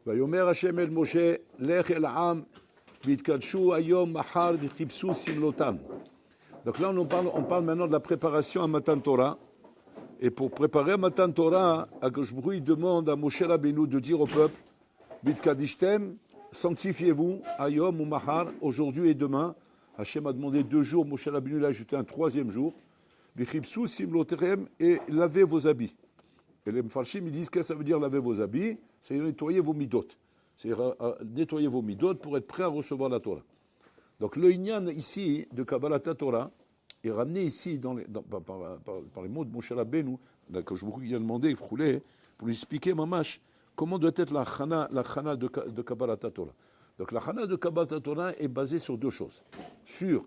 ויאמר השם אל משה, לך אל העם, ויתקדשו היום מחר וחיפשו סמלותם. Donc là, on parle maintenant de la préparation à Matan Torah. Et pour préparer Matan Torah, Akadosh Baruch Hu demande à Moshe Rabbeinu de dire au peuple, Vitkadishtem, sanctifiez-vous, Ayom ou Mahar, aujourd'hui et demain. Hachem a demandé 2 jours, Moshe Rabbeinu l'a ajouté un 3e jour. Vichipsou simloterem, et lavez vos habits. Et les Mfarshim, ils disent qu'est-ce que ça veut dire laver vos habits? C'est nettoyer vos midot. C'est-à-dire nettoyer vos midot pour être prêt à recevoir la Torah. Donc le Inyan ici de Kabbalat Torah est ramené ici par les mots de Moshe Rabbeinu, que je vous ai demandé, pour lui expliquer mamash comment doit être la chana de Kabbalat Torah. Donc la chana de Kabbalat Torah est basée sur 2 choses. Sur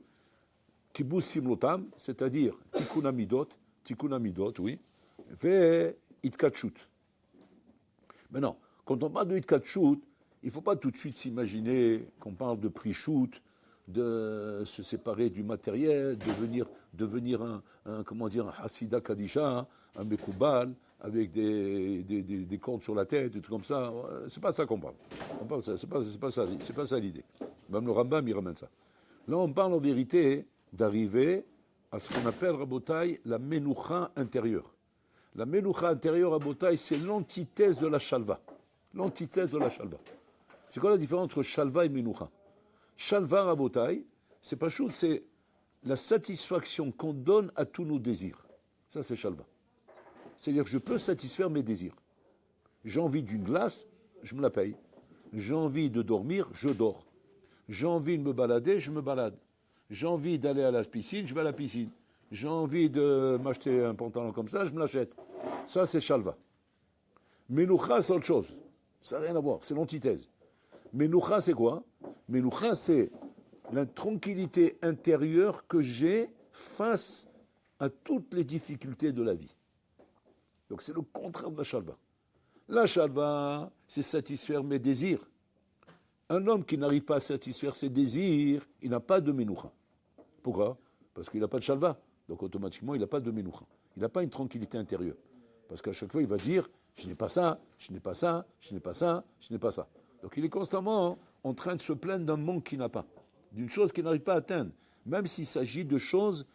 Kibbutz Simlotam, c'est-à-dire Tikkun Amidot, oui, et Itkatshut. Maintenant, quand on parle de Itkatshut, il ne faut pas tout de suite s'imaginer qu'on parle de Prishut, de se séparer du matériel, devenir un Hassida Kadisha, un Mekoubal, avec des cordes sur la tête, des trucs comme ça. C'est pas ça qu'on parle. C'est pas ça l'idée. Même le Rambam, il ramène ça. Là, on parle en vérité d'arriver à ce qu'on appelle, Rabotai, la Menoucha intérieure. La Menoucha intérieure, Rabotai, c'est l'antithèse de la Shalva. L'antithèse de la Shalva. C'est quoi la différence entre Shalva et Menoucha? Shalva Rabotai, c'est pas chaud, c'est la satisfaction qu'on donne à tous nos désirs. Ça, c'est Shalva. C'est-à-dire que je peux satisfaire mes désirs. J'ai envie d'une glace, je me la paye. J'ai envie de dormir, je dors. J'ai envie de me balader, je me balade. J'ai envie d'aller à la piscine, je vais à la piscine. J'ai envie de m'acheter un pantalon comme ça, je me l'achète. Ça, c'est Shalva. Menoucha, c'est autre chose. Ça n'a rien à voir, c'est l'antithèse. Menoucha, c'est quoi? Menoucha, c'est la tranquillité intérieure que j'ai face à toutes les difficultés de la vie. Donc c'est le contraire de la Shalva. La Shalva, c'est satisfaire mes désirs. Un homme qui n'arrive pas à satisfaire ses désirs, il n'a pas de Menoucha. Pourquoi? Parce qu'il n'a pas de Shalva. Donc automatiquement, il n'a pas de Menoucha. Il n'a pas une tranquillité intérieure. Parce qu'à chaque fois, il va dire, je n'ai pas ça, je n'ai pas ça, je n'ai pas ça, je n'ai pas ça. Donc il est constamment en train de se plaindre d'un manque qu'il n'a pas, d'une chose qu'il n'arrive pas à atteindre, même s'il s'agit de choses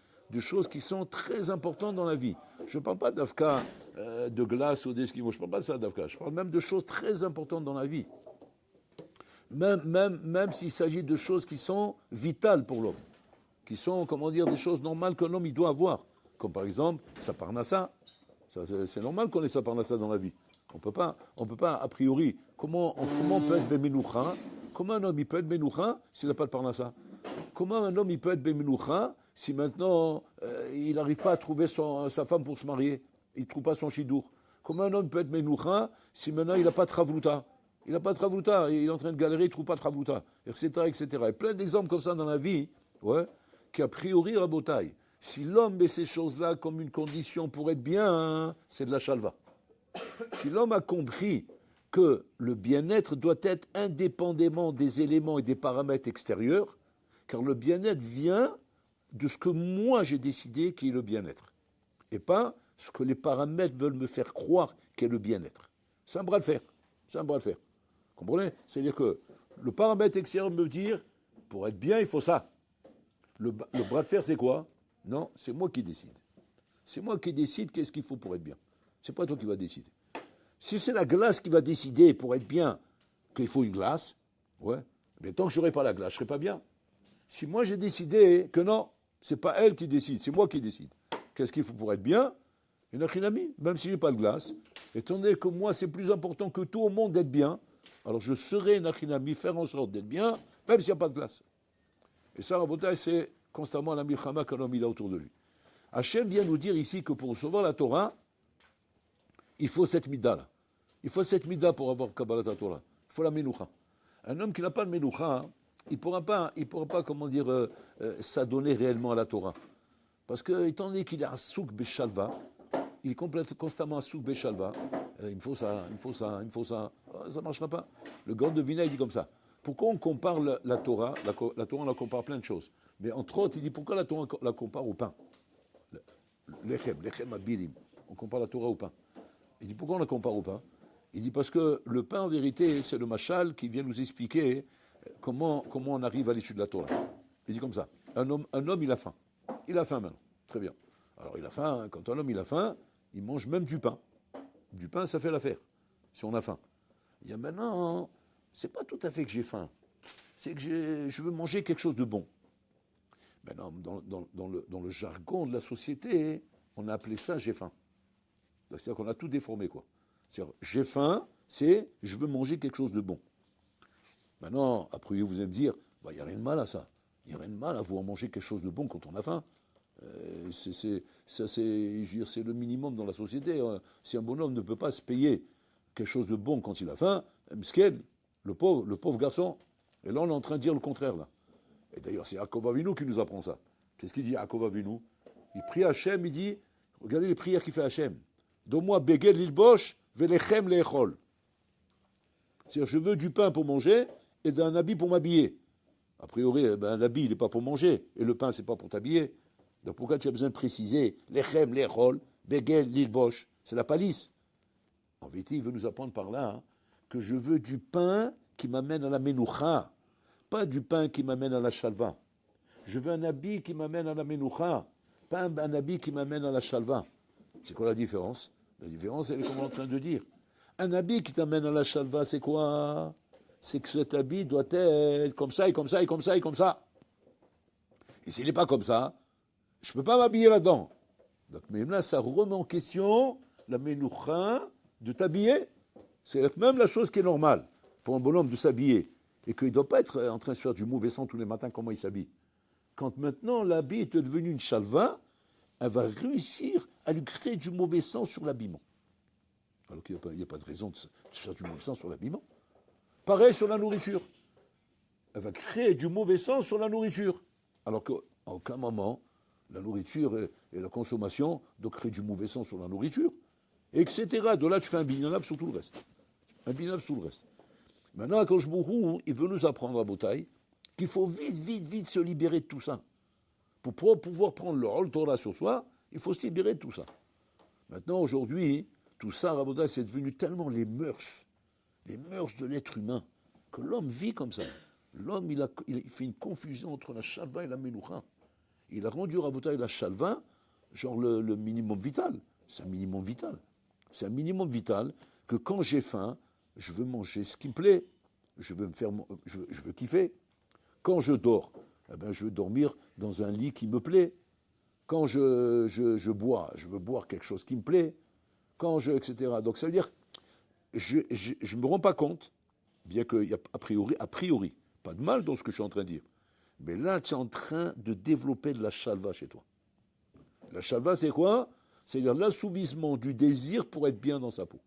qui sont très importantes dans la vie. Je ne parle pas d'Afka, de glace ou d'esquimaux, je ne parle pas de ça d'Afka, je parle même de choses très importantes dans la vie. Même s'il s'agit de choses qui sont vitales pour l'homme, qui sont, des choses normales qu'un homme il doit avoir, comme par exemple sa parnassa. C'est normal qu'on ait sa parnassa dans la vie. On peut pas, a priori, comment on peut être Bemenoucha? Comment un homme il peut être Bemenoucha s'il n'a pas de parnassa? Comment un homme il peut être Bemenoucha si maintenant il n'arrive pas à trouver sa femme pour se marier? Il ne trouve pas son chidour. Comment un homme peut être Bemenoucha si maintenant il n'a pas de Travluta? Il n'a pas de Travluta, il est en train de galérer, il ne trouve pas de Travluta, etc., etc. Il y a plein d'exemples comme ça dans la vie, qui a priori rabotaille. Si l'homme met ces choses-là comme une condition pour être bien, c'est de la Shalva. Si l'homme a compris que le bien-être doit être indépendamment des éléments et des paramètres extérieurs, car le bien-être vient de ce que moi j'ai décidé qui est le bien-être, et pas ce que les paramètres veulent me faire croire qu'est le bien-être. C'est un bras de fer. Vous comprenez? C'est-à-dire que le paramètre extérieur me dit, pour être bien, il faut ça. Le bras de fer, c'est quoi? Non, c'est moi qui décide. C'est moi qui décide qu'est-ce qu'il faut pour être bien. C'est pas toi qui vas décider. Si c'est la glace qui va décider pour être bien qu'il faut une glace, mais tant que je n'aurai pas la glace, je ne serai pas bien. Si moi j'ai décidé que non, c'est pas elle qui décide, c'est moi qui décide. Qu'est-ce qu'il faut pour être bien? Une achinami, même si je n'ai pas de glace, étant donné que moi c'est plus important que tout au monde d'être bien, alors je serai une achinami, faire en sorte d'être bien, même s'il n'y a pas de glace. Et ça, Rabotai, c'est constamment la milchama qu'un homme il a autour de lui. Hachem vient nous dire ici que pour recevoir la Torah, il faut cette mida-là. Il faut cette mida pour avoir Kabbalat Torah. Il faut la menoucha. Un homme qui n'a pas de menoucha, il ne pourra pas, s'adonner réellement à la Torah. Parce que, étant donné qu'il est à souk beshalva, il est constamment à souk beshalva, il me faut ça, ça ne marchera pas. Le Gaon de Vina, il dit comme ça. Pourquoi on compare la Torah? La Torah, on la compare plein de choses. Mais entre autres, il dit pourquoi la Torah la compare au pain? Lechem abilim. On compare la Torah au pain. Il dit pourquoi on la compare au pain? Il dit parce que le pain, en vérité, c'est le machal qui vient nous expliquer comment on arrive à l'étude de la Torah. Il dit comme ça, un homme, il a faim. Il a faim maintenant, très bien. Alors il a faim, quand un homme il a faim, il mange même du pain. Du pain, ça fait l'affaire, si on a faim. Il dit maintenant, c'est pas tout à fait que j'ai faim, c'est que je veux manger quelque chose de bon. Maintenant, dans le jargon de la société, on a appelé ça j'ai faim. C'est-à-dire qu'on a tout déformé, quoi. C'est-à-dire, j'ai faim, c'est je veux manger quelque chose de bon. Maintenant, après, vous allez me dire, il n'y a rien de mal à ça. Il n'y a rien de mal à vouloir manger quelque chose de bon quand on a faim. C'est le minimum dans la société. Si un bonhomme ne peut pas se payer quelque chose de bon quand il a faim, Msken, le pauvre garçon, et là on est en train de dire le contraire, là. Et d'ailleurs, c'est Yaakov Avinu qui nous apprend ça. Qu'est-ce qu'il dit Yaakov Avinu? Il prie Hachem, il dit, regardez les prières qu'il fait Hachem. Donne-moi beged lilbosh velechem leechol. C'est-à-dire, je veux du pain pour manger et d'un habit pour m'habiller. A priori, l'habit, il n'est pas pour manger, et le pain, c'est pas pour t'habiller. Donc pourquoi tu as besoin de préciser lechem leechol, beged lilbosh? C'est la palisse. En vérité, il veut nous apprendre par là que je veux du pain qui m'amène à la menoucha, pas du pain qui m'amène à la shalva. Je veux un habit qui m'amène à la menoucha, pas un habit qui m'amène à la shalva. C'est quoi la différence? La différence, elle est comme on est en train de dire. Un habit qui t'amène à la shalva, c'est quoi? C'est que cet habit doit être comme ça, et comme ça, et comme ça, et comme ça. Et s'il n'est pas comme ça, je ne peux pas m'habiller là-dedans. Donc, même là, ça remet en question la menoucha de t'habiller. C'est même la chose qui est normale pour un bonhomme de s'habiller. Et qu'il ne doit pas être en train de se faire du mauvais sang tous les matins, comment il s'habille. Quand maintenant l'habit est devenu une shalva, elle va réussir à lui créer du mauvais sang sur l'habillement. Alors qu'il n'y a pas de raison de se faire du mauvais sang sur l'habillement. Pareil sur la nourriture. Elle va créer du mauvais sang sur la nourriture. Alors qu'à aucun moment, la nourriture et la consommation doivent créer du mauvais sang sur la nourriture, etc. De là, tu fais un binyanab sur tout le reste. Un binyanab sur le reste. Maintenant, Akadosh Baruch Hu, il veut nous apprendre à Botaï qu'il faut vite se libérer de tout ça. Pour pouvoir prendre le Hol Torah sur soi, il faut se libérer de tout ça. Maintenant, aujourd'hui, tout ça, Rabotai, c'est devenu tellement les mœurs de l'être humain, que l'homme vit comme ça. L'homme, il fait une confusion entre la shalva et la menoucha. Il a rendu Rabotai la shalva, genre le minimum vital. C'est un minimum vital. C'est un minimum vital que quand j'ai faim, je veux manger ce qui me plaît. Je veux kiffer. Quand je dors, je veux dormir dans un lit qui me plaît. Quand je bois, je veux boire quelque chose qui me plaît. Etc. Donc ça veut dire, je ne me rends pas compte, bien qu'il y a a priori, pas de mal dans ce que je suis en train de dire. Mais là, tu es en train de développer de la shalva chez toi. La shalva, c'est quoi? C'est-à-dire l'assouvissement du désir pour être bien dans sa peau.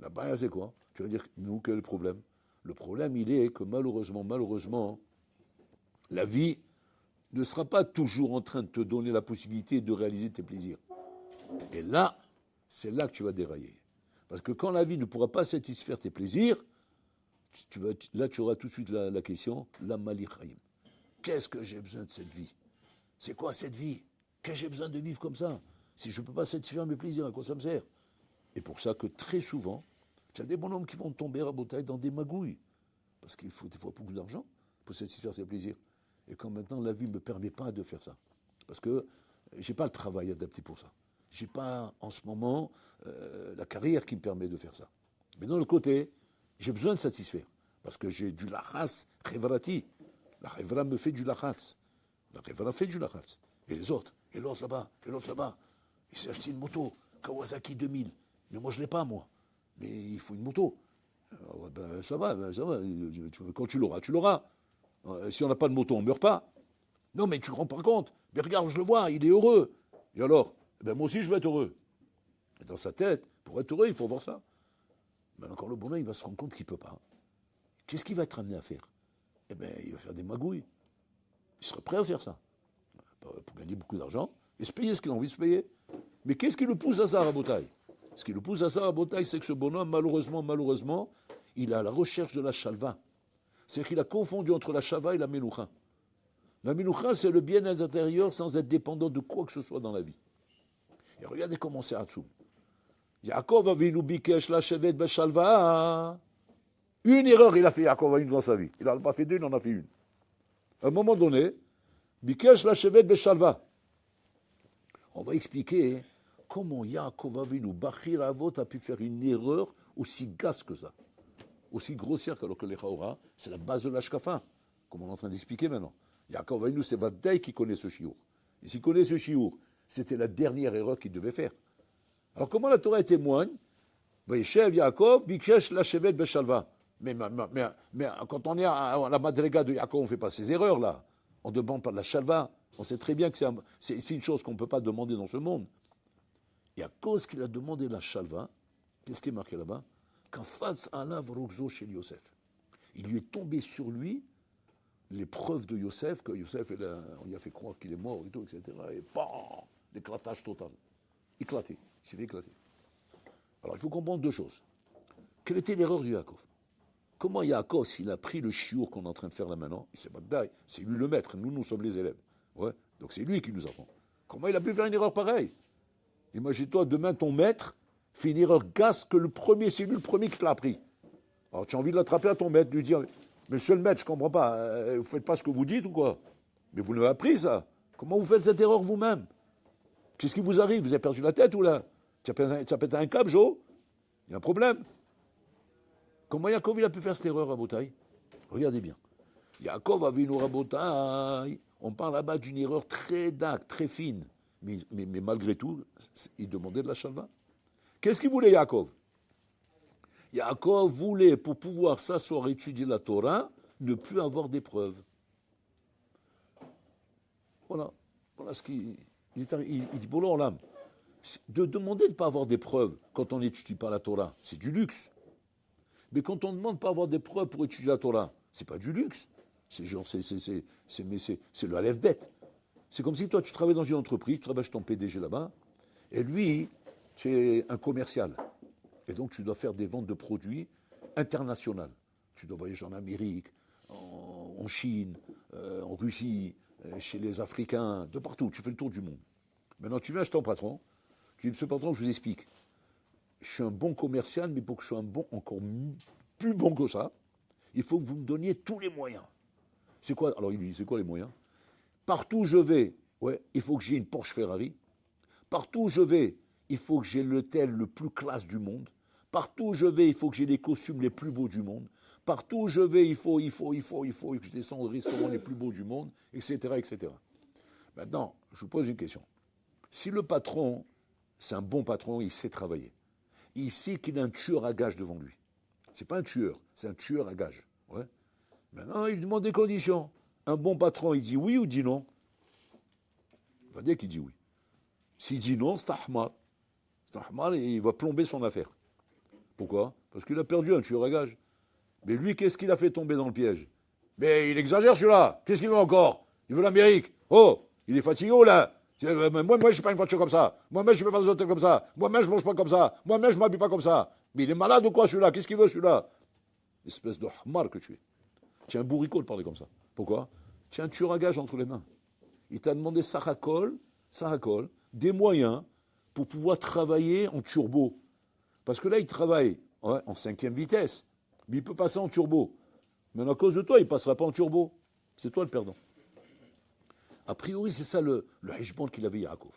La baya, c'est quoi? Tu vas dire, nous, quel est le problème? Le problème, il est que malheureusement, la vie ne sera pas toujours en train de te donner la possibilité de réaliser tes plaisirs. Et là, c'est là que tu vas dérailler. Parce que quand la vie ne pourra pas satisfaire tes plaisirs, là, tu auras tout de suite la question, la malichaim. Qu'est-ce que j'ai besoin de cette vie? C'est quoi cette vie? Qu'est-ce que j'ai besoin de vivre comme ça? Si je ne peux pas satisfaire mes plaisirs, à quoi ça me sert? Et pour ça que très souvent, tu as des bonhommes qui vont tomber à Botaï dans des magouilles. Parce qu'il faut des fois beaucoup d'argent pour satisfaire ses plaisirs. Et quand maintenant la vie ne me permet pas de faire ça. Parce que je n'ai pas le travail adapté pour ça. Je n'ai pas en ce moment la carrière qui me permet de faire ça. Mais d'un autre côté, j'ai besoin de satisfaire. Parce que j'ai du lachas chevrati. La chevra me fait du lachas. La chevra fait du lachas. Et les autres, et l'autre là-bas, et l'autre là-bas. Il s'est acheté une moto, Kawasaki 2000. Mais moi je ne l'ai pas, moi. Mais il faut une moto. Alors, ça va. Quand tu l'auras, tu l'auras. Si on n'a pas de moto, on ne meurt pas. Non, mais tu ne rends pas compte. Mais regarde, je le vois, il est heureux. Et alors? Moi aussi, je vais être heureux. Et dans sa tête, pour être heureux, il faut voir ça. Mais quand le bonhomme, il va se rendre compte qu'il ne peut pas. Qu'est-ce qu'il va être amené à faire? Il va faire des magouilles. Il serait prêt à faire ça. Pour gagner beaucoup d'argent et se payer ce qu'il a envie de se payer. Mais qu'est-ce qui le pousse à ça, Rabotaï? Ce qui le pousse à ça, Rabotaï, c'est que ce bonhomme, malheureusement, il est à la recherche de la shalva. C'est-à-dire qu'il a confondu entre la shalva et la menoucha. La menoucha, c'est le bien-être intérieur sans être dépendant de quoi que ce soit dans la vie. Et regardez comment c'est Hatsoum. Yaakov Avinu bikesh lashevet beshalva. Une erreur il a fait Yaakov Avinu dans sa vie. Il n'en a pas fait deux, il en a fait une. À un moment donné, bikesh lashevet beshalva. On va expliquer comment Yaakov Avinu, Bachir Avot, a pu faire une erreur aussi gasse que ça. Aussi grossière que les Chaora. C'est la base de l'Ashkafa, comme on est en train d'expliquer maintenant. Yaakov Avinu, c'est Vadaï qui connaît ce chiour. Et s'il connaît ce chiour, c'était la dernière erreur qu'il devait faire. Alors comment la Torah témoigne? Vaïchev Yaakov, Bikesh Lashevet Beshalva. Mais quand on est à la madriga de Yaakov, on ne fait pas ces erreurs-là. On ne demande pas de la shalva. On sait très bien que c'est une chose qu'on ne peut pas demander dans ce monde. Et à cause qu'il a demandé la shalva, qu'est-ce qui est marqué là-bas? Qu'en face alav rogzo chez Yosef. Il lui est tombé sur lui les preuves de Yosef, que Yosef, on lui a fait croire qu'il est mort et tout, etc. Et bam, l'éclatage total. Éclaté. Il s'est fait éclater. Alors il faut comprendre deux choses. Quelle était l'erreur de Yaakov? Comment Yaakov, s'il a pris le chiour qu'on est en train de faire là maintenant, il s'est pas d'ail, c'est lui le maître, nous sommes les élèves. Ouais, donc c'est lui qui nous apprend. Comment il a pu faire une erreur pareille? Imagine-toi, demain ton maître fait une erreur gasse que le premier, c'est lui le premier qui te l'a appris. Alors tu as envie de l'attraper à ton maître, de lui dire, monsieur le maître, je ne comprends pas, vous ne faites pas ce que vous dites ou quoi? Mais vous l'avez appris ça. Comment vous faites cette erreur vous-même? Qu'est-ce qui vous arrive? Vous avez perdu la tête ou là? Tu as pété un câble, Joe? Il y a un problème. Comment Yaakov il a pu faire cette erreur à Botaï? Regardez bien. Yaakov a vu une Rabotaï. On parle là-bas d'une erreur très dark, très fine. Mais malgré tout, il demandait de la shalva. Qu'est-ce qu'il voulait Yaakov? Yaakov voulait, pour pouvoir s'asseoir et étudier la Torah, ne plus avoir d'épreuves. Voilà ce qu'il il dit. Bon, là, l'âme. De demander de ne pas avoir d'épreuves quand on n'étudie pas la Torah, c'est du luxe. Mais quand on ne demande pas avoir d'épreuves pour étudier la Torah, c'est pas du luxe. C'est le Aleph bête. C'est comme si toi, tu travailles dans une entreprise, tu travailles chez ton PDG là-bas, et lui, tu es un commercial. Et donc, tu dois faire des ventes de produits internationales. Tu dois voyager en Amérique, en Chine, en Russie, chez les Africains, de partout. Tu fais le tour du monde. Maintenant, tu viens chez ton patron, tu dis, monsieur le patron, je vous explique. Je suis un bon commercial, mais pour que je sois un bon, encore plus bon que ça, il faut que vous me donniez tous les moyens. C'est quoi? Alors il lui dit, c'est quoi les moyens? Partout où je vais, ouais, il faut que j'ai une Porsche Ferrari. Partout où je vais, il faut que j'ai l'hôtel le plus classe du monde. Partout où je vais, il faut que j'ai les costumes les plus beaux du monde. Partout où je vais, il faut que je descende au restaurant les plus beaux du monde, etc., etc. Maintenant, je vous pose une question. Si le patron, c'est un bon patron, il sait travailler. Il sait qu'il a un tueur à gages devant lui. C'est pas un tueur, c'est un tueur à gages. Ouais. Maintenant, il demande des conditions. Un bon patron, il dit oui ou dit non? Il va dire qu'il dit oui. S'il dit non, c'est Ahmar. C'est Ahmar et il va plomber son affaire. Pourquoi? Parce qu'il a perdu un tueur à gages. Mais lui, qu'est-ce qu'il a fait tomber dans le piège? Mais il exagère celui-là. Qu'est-ce qu'il veut encore? Il veut l'Amérique. Oh, il est fatigué là. Moi, je ne suis pas une voiture comme ça. Moi-même, je ne fais pas des hôtels comme ça. Moi-même, je ne mange pas comme ça. Moi-même, je ne m'habille pas comme ça. Mais il est malade ou quoi, celui-là? Qu'est-ce qu'il veut, celui-là? Espèce de hamar que tu es. Tu es un bourricot de parler comme ça. Pourquoi? Tu as un tueur à gage entre les mains. Il t'a demandé Saracol, des moyens pour pouvoir travailler en turbo. Parce que là, il travaille en 5e vitesse. Mais il peut passer en turbo. Mais à cause de toi, il ne passera pas en turbo. C'est toi le perdant. A priori, c'est ça le hijbon qu'il avait Yaakov.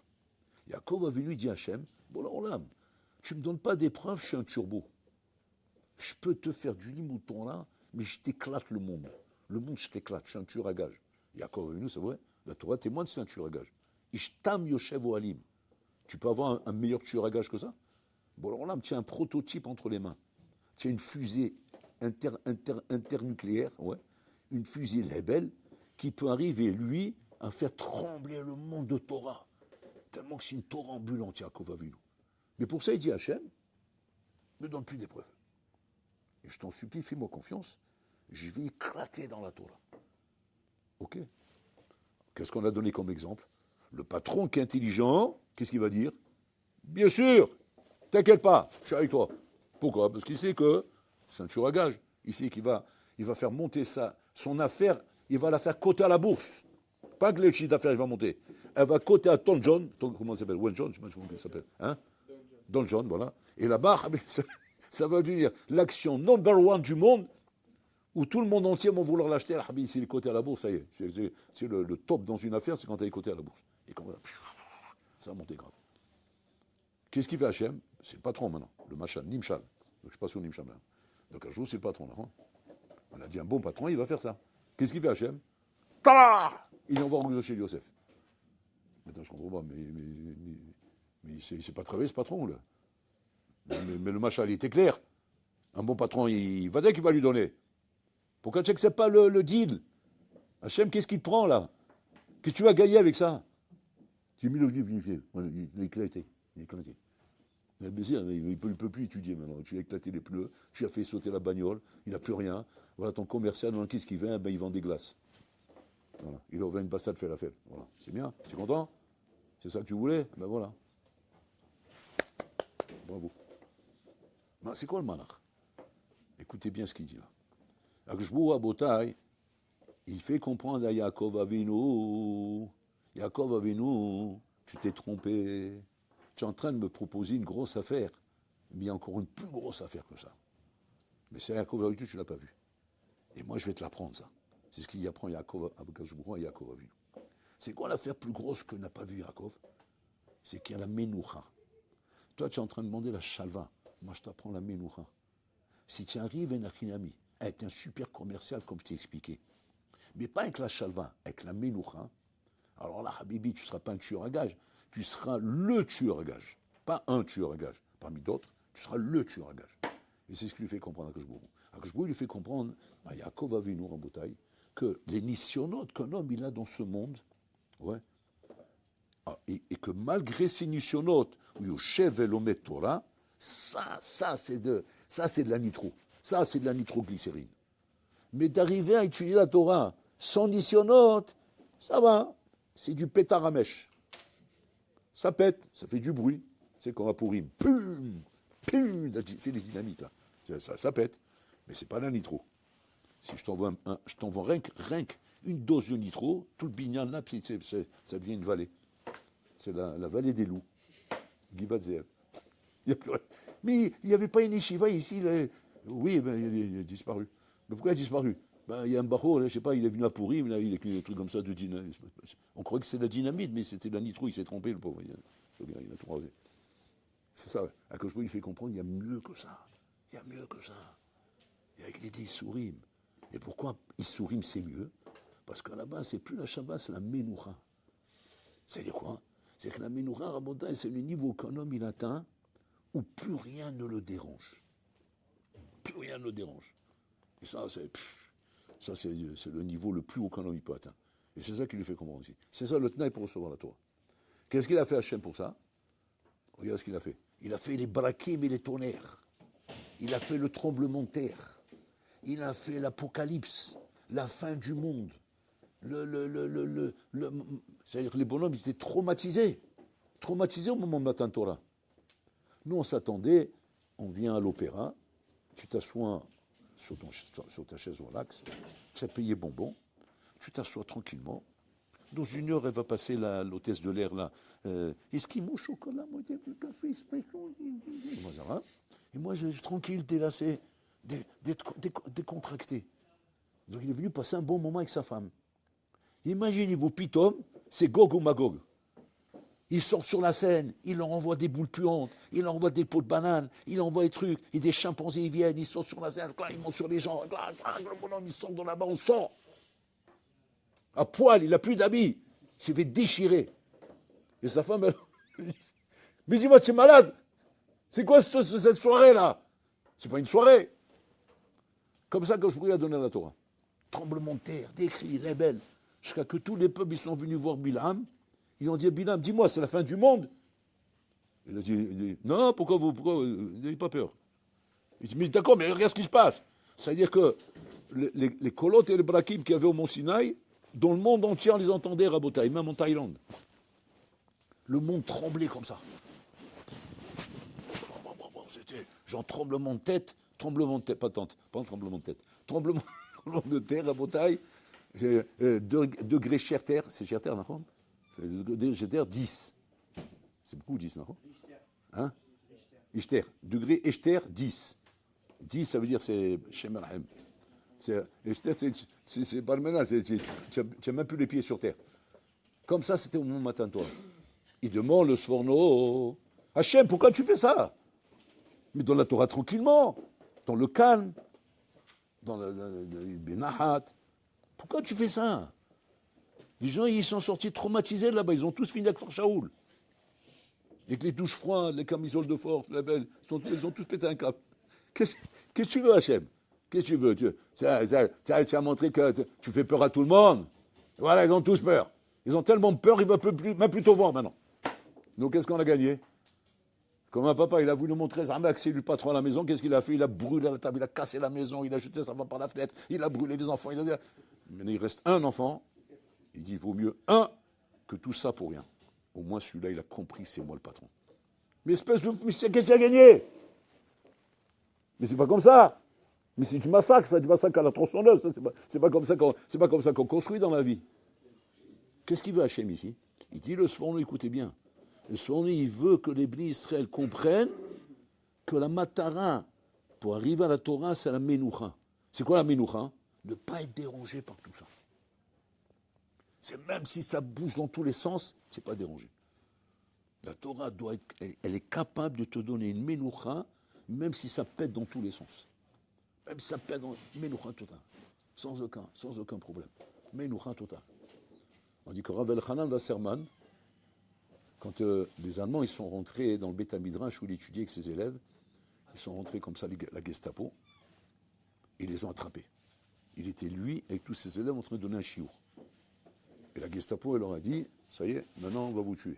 Yaakov a venu, il dit à Hachem, bon là, tu ne me donnes pas d'épreuve, je suis un turbo. Je peux te faire du limouton là, mais je t'éclate le monde. Le monde, je t'éclate, je suis un tueur à gage. Yaakov est venu, c'est vrai, la Torah témoigne, c'est un tueur à gage. Ishtam Yoshev Ohalim. Tu peux avoir un meilleur tueur à gage que ça? Bon alors là, tu as un prototype entre les mains. Tu as une fusée internucléaire, ouais, une fusée Lebel, qui peut arriver, lui, à faire trembler le monde de Torah. Tellement que c'est une Torah ambulante, Yaakov Avinu. Mais pour ça, il dit à Hachem, ne me donne plus d'épreuves. Et je t'en supplie, fais-moi confiance, je vais éclater dans la Torah. Ok? Qu'est-ce qu'on a donné comme exemple? Le patron qui est intelligent, qu'est-ce qu'il va dire? Bien sûr, t'inquiète pas, je suis avec toi. Pourquoi? Parce qu'il sait que c'est un tueur à gage. Il sait qu'il va faire monter son affaire, il va la faire coter à la bourse. Pas que le chiffre d'affaires, il va monter. Elle va coter à Don John, comment il s'appelle? Wayne John, je ne sais pas comment il s'appelle. Hein? Don John, voilà. Et là-bas, ça va devenir l'action number one du monde, où tout le monde entier va vouloir l'acheter. C'est le côté à la bourse, ça y est. C'est le top dans une affaire, c'est quand elle est cotée à la bourse. Et quand ça a monté grave. Qu'est-ce qu'il fait Hachem? C'est le patron maintenant, le machin, Nimshal. Je ne sais pas sur Nimshal. Donc un jour, c'est le patron. Là, hein. On a dit un bon patron, il va faire ça. Qu'est-ce qu'il fait Hachem? Il envoie Rougzo chez Yosef. Maintenant, je comprends pas, mais il ne s'est pas travaillé ce patron, là. Mais le machin, il était clair. Un bon patron, il va dire qu'il va lui donner. Pourquoi tu n'acceptes pas le deal? Hachem, qu'est-ce qu'il te prend, là? Qu'est-ce que tu vas gagner avec ça? Tu as mis le deal, il a éclaté. Il a éclaté. Il ne peut plus étudier maintenant. Tu as éclaté les pneus, tu as fait sauter la bagnole, il n'a plus rien. Voilà, ton commercial, qu'est-ce qu'il vend? Il vend des glaces. Voilà. Il aurait une bassade fait la fête. Voilà. C'est bien, tu es content? C'est ça que tu voulais? Ben voilà. Bravo. Ben, c'est quoi le malach? Écoutez bien ce qu'il dit là. Akshbou Abotai, il fait comprendre à Yaakov Avinu, Yaakov Avinu, tu t'es trompé. Tu es en train de me proposer une grosse affaire, mais il y a encore une plus grosse affaire que ça. Mais c'est Yaakov Avinu, tu ne l'as pas vu. Et moi, je vais te l'apprendre, ça. C'est ce qu'il apprend Yaakov à Yaakov Avinu. C'est quoi l'affaire plus grosse que n'a pas vu Yaakov? C'est qu'il y a la Menoucha. Toi, tu es en train de demander la Shalva. Moi, je t'apprends la Menoucha. Si tu arrives à Nachinami, à être un super commercial, comme je t'ai expliqué, mais pas avec la Shalva, avec la Menoucha, alors là, Habibi, tu ne seras pas un tueur à gage, tu seras le tueur à gage. Pas un tueur à gage. Parmi d'autres, tu seras le tueur à gage. Et c'est ce qui lui fait comprendre à Akashbourou. Akashbourou lui fait comprendre à Yaakov Avinu Rabotai que les nisyonotes qu'un homme il a dans ce monde, ouais, et que malgré ces nisyonotes, Yoshev Elomet Torah, ça c'est de la nitro. Ça, c'est de la nitroglycérine. Mais d'arriver à étudier la Torah sans nisyonote, ça va. C'est du pétard à mèche. Ça pète, ça fait du bruit. C'est comme un pourim. Pum, pum, c'est des dynamites, là. Ça pète. Mais c'est pas la nitro. Si je t'envoie rien que une dose de nitro, tout le binyan là, puis ça devient une vallée. C'est la vallée des loups. Givat-Zeev. Il n'y a plus rien. Mais il n'y avait pas une yeshiva ici. Là. Oui, ben, il a disparu. Mais pourquoi il a disparu? Ben, il y a un barreau, je ne sais pas, il est venu à Pourim, là, il a écrit des trucs comme ça de dynamite. On croyait que c'était de la dynamite, mais c'était de la nitro, il s'est trompé, le pauvre. Il a tout rasé. C'est ça, à Akashbourou, il fait comprendre, il y a mieux que ça. Il y a mieux que ça. Et avec les 10 Issourim. Et pourquoi Issourim c'est mieux? Parce que là-bas, c'est plus la Shabbat, c'est la Menoucha. C'est-à-dire quoi? C'est que la Menoucha, Rabotai, c'est le niveau qu'un homme il atteint où plus rien ne le dérange. Plus rien ne le dérange. Et ça, c'est le niveau le plus haut qu'un homme peut atteindre. Et c'est ça qui lui fait comprendre aussi. C'est ça le Tnaï pour recevoir la Torah. Qu'est-ce qu'il a fait Hachem pour ça? Regarde ce qu'il a fait. Il a fait les brakim et les tonnerres. Il a fait le tremblement de terre. Il a fait l'apocalypse, la fin du monde. C'est-à-dire que les bonhommes, ils étaient traumatisés. Traumatisés au moment de Matan Torah. Nous, on s'attendait, on vient à l'opéra, tu t'assois sur ta chaise relax, tu as payé bonbon, tu t'assois tranquillement. Dans une heure, elle va passer l'hôtesse de l'air là. Esquimau, chocolat, moitié de café, espresso. Et moi, je suis tranquille, délassé, décontracté. Donc, il est venu passer un bon moment avec sa femme. Imaginez-vous, Pitom, c'est Gog ou Magog. Ils sortent sur la scène, ils leur envoient des boules puantes, ils leur envoient des pots de bananes, ils leur envoient des trucs, et des chimpanzés ils viennent, ils sortent sur la scène, ils montent sur les gens, le bonhomme il sort dans la barre, on sort. À poil, il n'a plus d'habits, il s'est fait déchirer. Et sa femme, elle... Mais dis-moi, tu es malade? C'est quoi cette soirée-là? C'est pas une soirée. Comme ça que je pourrais donner la Torah. Tremblement de terre, des cris, rebelles, jusqu'à que tous les peuples ils sont venus voir Bilam. Ils ont dit à Bilam, dis-moi, c'est la fin du monde. Il a dit non, pourquoi n'avez pas peur? Il dit, mais d'accord, mais regarde ce qui se passe. C'est-à-dire que les colottes et les brakim qu'il y avait au Mont Sinaï, dans le monde entier, on les entendait, Rabotai, même en Thaïlande. Le monde tremblait comme ça. C'était genre tremblement de tête, pas un tremblement de tête, tremblement de terre, Rabotai, degré Scherter, c'est Scherter, d'accord? C'est degré Scherter 10. C'est beaucoup 10, non? Hein? Ishter. Degré Ishter, 10. 10, ça veut dire c'est Shem Arhem. Ishter, c'est pas le ménage, tu n'as même plus les pieds sur terre. Comme ça, c'était au moment matin, toi. Il demande le Sforno. Hachem, pourquoi tu fais ça? Mais dans la Torah tranquillement, dans le calme, dans le Benahat. Pourquoi tu fais ça? Les gens, ils sont sortis traumatisés là-bas, ils ont tous fini avec Shaoul. Avec les douches froides, les camisoles de force, les belles, ils ont tous pété un câble. Qu'est-ce que tu veux, Hachem? Qu'est-ce que tu veux? Tu as montré que tu fais peur à tout le monde. Voilà, ils ont tous peur. Ils ont tellement peur, ils ne veulent même plus te voir maintenant. Donc, qu'est-ce qu'on a gagné? Comme un papa, il a voulu montrer que c'est lui le patron à la maison, qu'est-ce qu'il a fait? Il a brûlé la table, il a cassé la maison, il a jeté sa femme par la fenêtre, il a brûlé les enfants. Maintenant, il reste un enfant. Il dit, il vaut mieux un que tout ça pour rien. Au moins, celui-là, il a compris, c'est moi le patron. Mais espèce de... Mais qu'est-ce que tu as gagné? Mais c'est pas comme ça. Mais c'est du massacre, ça, du massacre à la tronçonneuse. C'est pas comme ça qu'on construit dans la vie. Qu'est-ce qu'il veut Hachem ici? Il dit, le Sforno, écoutez bien. Le Sforno, il veut que les Bnei Israël comprennent que la matara, pour arriver à la Torah, c'est la menoucha. C'est quoi la menoucha? Ne pas être dérangé par tout ça. C'est même si ça bouge dans tous les sens, c'est pas dérangé. La Torah doit être, elle est capable de te donner une menoucha, même si ça pète dans tous les sens. Même si ça pète dans menoucha totale. Sans aucun problème. Menoucha totale. On dit que Rav Elchanan Wasserman, quand les Allemands ils sont rentrés dans le Beth Midrash où il étudiait avec ses élèves, ils sont rentrés comme ça, la Gestapo, et ils les ont attrapés. Il était lui, avec tous ses élèves, en train de donner un chiour. Et la Gestapo, elle leur a dit, ça y est, maintenant on va vous tuer.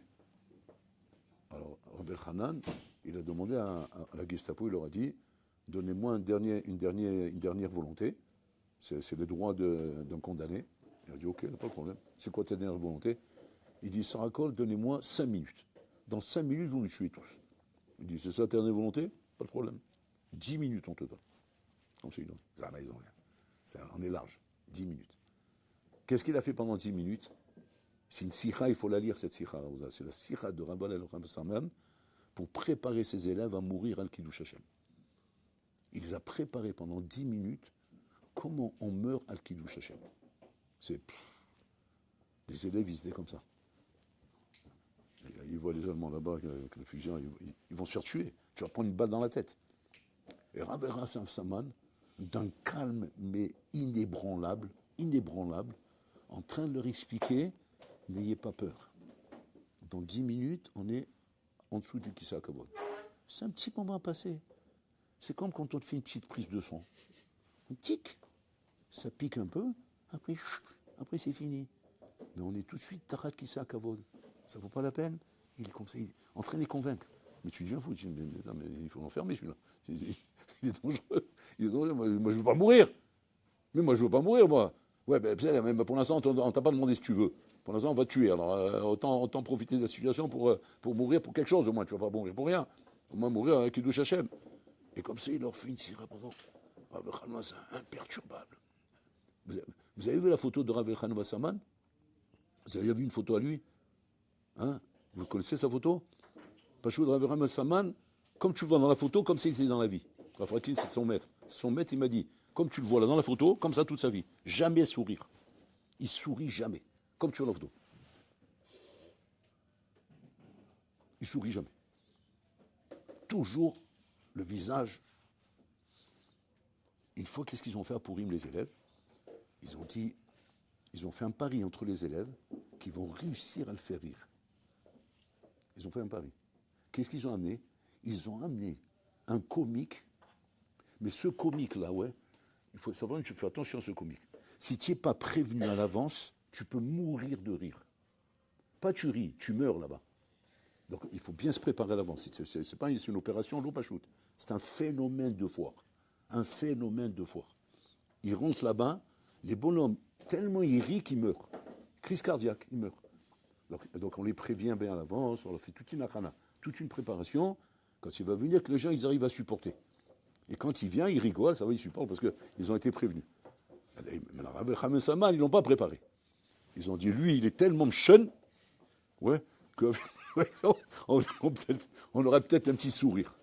Alors, Rav Elchanan, il a demandé à la Gestapo, il leur a dit, donnez-moi une dernière volonté, c'est le droit d'un condamné. Il a dit, ok, pas de problème. C'est quoi ta dernière volonté? Il dit, Sarakol, donnez-moi 5 minutes. Dans 5 minutes, vous nous tuez tous. Il dit, c'est ça ta dernière volonté? Pas de problème. 10 minutes en total. Comme ça, ils ont rien. On est large. 10 minutes. Qu'est-ce qu'il a fait pendant 10 minutes? C'est une sikha, il faut la lire, cette sikha. C'est la sikha de Rabban El Saman pour préparer ses élèves à mourir al Kiddush Hashem. Il les a préparés pendant 10 minutes comment on meurt al Kiddush Hashem. Les élèves, ils étaient comme ça. Ils voient les Allemands là-bas avec le fusil, ils vont se faire tuer. Tu vas prendre une balle dans la tête. Et Rav Elchanan Saman, d'un calme mais inébranlable, en train de leur expliquer, n'ayez pas peur. Dans 10 minutes, on est en dessous du Kissa Kavod. C'est un petit moment à passer. C'est comme quand on te fait une petite prise de son. On tic, ça pique un peu, après c'est fini. Mais on est tout de suite Tarat Kissa Kavod. Ça ne vaut pas la peine. Il est comme ça, il est en train de les convaincre. Mais tu deviens fou. Tu dis, mais il faut l'enfermer celui-là. Il est dangereux. Moi, je ne veux pas mourir. Mais moi, je ne veux pas mourir, moi. Ouais, mais pour l'instant, on ne t'a pas demandé si tu veux. Pour l'instant, on va te tuer. Alors, autant profiter de la situation pour mourir pour quelque chose, au moins. Tu ne vas pas mourir pour rien. Au moins, mourir avec Kiddush Hashem. Et comme ça, il leur fait une sirah pendant. Rav Elchanan, c'est imperturbable. Vous avez vu la photo de Rav Elchanan Wasserman? Vous avez vu une photo à lui? Hein? Vous connaissez sa photo? Pachoud Rav Elchanan Wasserman, comme tu le vois dans la photo, comme s'il était dans la vie. Rav Elchanan, c'est son maître. Son maître, il m'a dit, comme tu le vois là dans la photo, comme ça toute sa vie. Jamais sourire. Il sourit jamais. Comme tu vois la photo. Il sourit jamais. Toujours le visage. Une fois, qu'est-ce qu'ils ont fait à Pourim, les élèves? Ils ont fait un pari entre les élèves qui vont réussir à le faire rire. Ils ont fait un pari. Qu'est-ce qu'ils ont amené? Ils ont amené un comique, mais ce comique-là, ouais, il faut savoir, tu fais attention à ce comique. Si tu n'es pas prévenu à l'avance, tu peux mourir de rire. Pas tu ris, tu meurs là-bas. Donc il faut bien se préparer à l'avance. C'est pas une opération l'eau pas shoot. C'est un phénomène de foire. Un phénomène de foire. Ils rentrent là-bas, les bonhommes, tellement ils rient qu'ils meurent. Crise cardiaque, ils meurent. Donc on les prévient bien à l'avance, on leur fait toute une akana, toute une préparation. Quand il va venir, que les gens ils arrivent à supporter. Et quand il vient, il rigole, ça va, ils supportent parce qu'ils ont été prévenus. Mais Rav Elchanan Wasserman, ils ne l'ont pas préparé. Ils ont dit, lui, il est tellement mchon, ouais, que on aurait peut-être un petit sourire.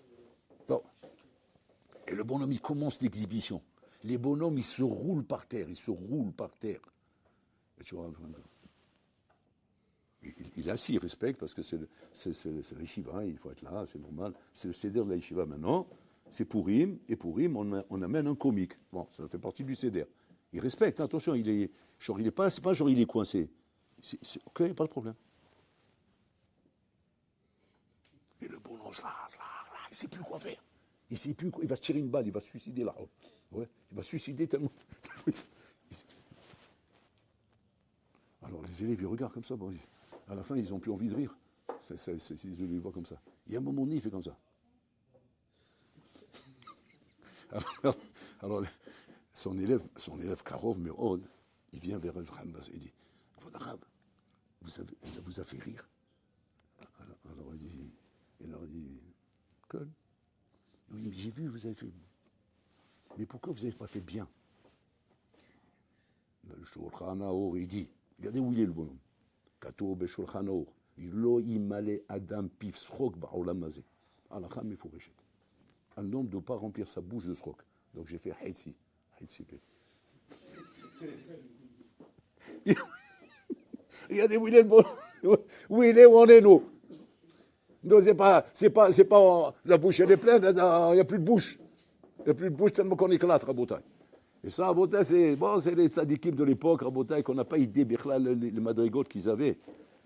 Et le bonhomme, il commence l'exhibition. Les bonhommes, ils se roulent par terre, Et tu vois, il est assis, il respecte, parce que c'est la yeshiva, il faut être là, c'est normal. C'est le seder de la yeshiva maintenant. C'est Purim, et Purim, on amène un comique. Bon, ça fait partie du seder. Il respecte, attention, c'est pas genre il est coincé. Ok, pas de problème. Et le bonhomme, là, il ne sait plus quoi faire. Il va se tirer une balle, il va se suicider là. Ouais, il va se suicider tellement. Alors les élèves, ils regardent comme ça. Bon, à la fin, ils n'ont plus envie de rire. Ils le voient comme ça. Il y a un moment donné, il fait comme ça. Alors son élève Karov Meod, il vient vers Avraham et il dit, Avraham, ça vous a fait rire? Alors il dit, Cool. Oui, j'ai vu, vous avez fait. Mais pourquoi vous n'avez pas fait bien? Le Shulchan Aour, il dit, regardez où il est le bonhomme. Kato Beshulchan Aour, Lo imale Adam pif srok ba'olam hazeh. Alakha mefureshet. Un homme ne doit pas remplir sa bouche de srok. Donc j'ai fait Haïtsi. Regardez où il est le bonhomme. Où il est, où on est nous. Non, c'est pas, la bouche elle est pleine, il n'y a plus de bouche. Il n'y a plus de bouche tellement qu'on éclate, Rabotai. Et ça, Rabotai, c'est les sadikim de l'époque, Rabotai, qu'on n'a pas idée, les madrigotes qu'ils avaient.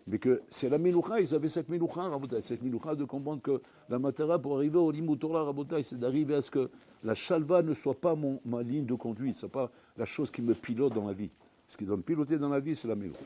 Mais que c'est la Miloucha, ils avaient cette Miloucha, Rabotai, cette Miloucha de comprendre que la matara pour arriver au Limoutoura, Rabotai, c'est d'arriver à ce que la chalva ne soit pas ma ligne de conduite, ce n'est pas la chose qui me pilote dans la vie. Ce qui doit me piloter dans la vie, c'est la Miloucha.